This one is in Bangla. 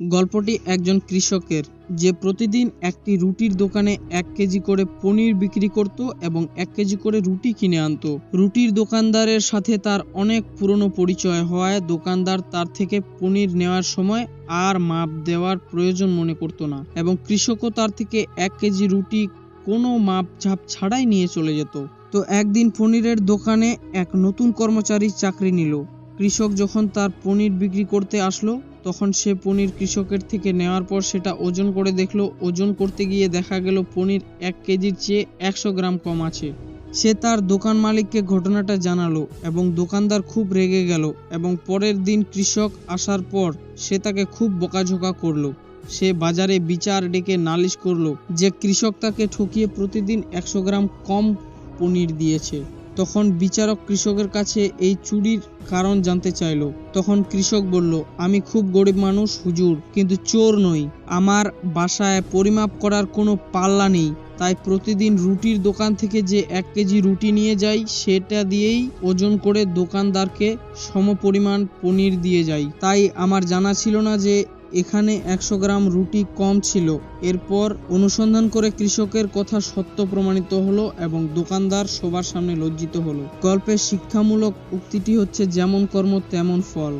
গল্পটি একজন কৃষকের, যে প্রতিদিন একটি রুটির দোকানে 1 কেজি করে পনির বিক্রি করত এবং 1 কেজি করে রুটি কিনে আনতো। রুটির দোকানদারের সাথে তার অনেক পুরনো পরিচয় হওয়ায় দোকানদার তার থেকে পনির নেওয়ার সময় আর মাপ দেওয়ার প্রয়োজন মনে করতো না এবং কৃষকও তার থেকে 1 কেজি রুটি কোনো মাপঝাপ ছাড়াই নিয়ে চলে যেত। তো একদিন পনিরের দোকানে এক নতুন কর্মচারী চাকরি নিল। কৃষক যখন তার পনির বিক্রি করতে আসলো, তখন সে পনির কৃষকের থেকে নেওয়ার পর সেটা ওজন করে দেখলো। ওজন করতে গিয়ে দেখা গেল পনির 1 কেজির চেয়ে 100 গ্রাম কম আছে। সে তার দোকান মালিককে ঘটনাটা জানালো এবং দোকানদার খুব রেগে গেল এবং পরের দিন কৃষক আসার পর সে তাকে খুব বকাঝকা করলো। সে বাজারে বিচার ডেকে নালিশ করলো যে কৃষক তাকে ঠকিয়ে প্রতিদিন 100 গ্রাম কম পনির দিয়েছে। তখন বিচারক কৃষকের কাছে এই চুরির কারণ জানতে চাইল। তখন কৃষক বলল, আমি খুব গরিব মানুষ হুজুর, কিন্তু চোর নই। আমার বাসায় পরিমাপ করার কোনো পাল্লা নেই, তাই প্রতিদিন রুটির দোকান থেকে যে 1 কেজি রুটি নিয়ে যাই সেটা দিয়েই ওজন করে দোকানদারকে সমপরিমাণ পনির দিয়ে যাই। তাই আমার জানা ছিল না যে এখানে 100 গ্রাম রুটি কম ছিল। এরপর অনুসন্ধান করে কৃষকের কথা সত্য প্রমাণিত হলো এবং দোকানদার সবার সামনে লজ্জিত হলো। গল্পের শিক্ষামূলক উক্তিটি হচ্ছে, যেমন কর্ম তেমন ফল।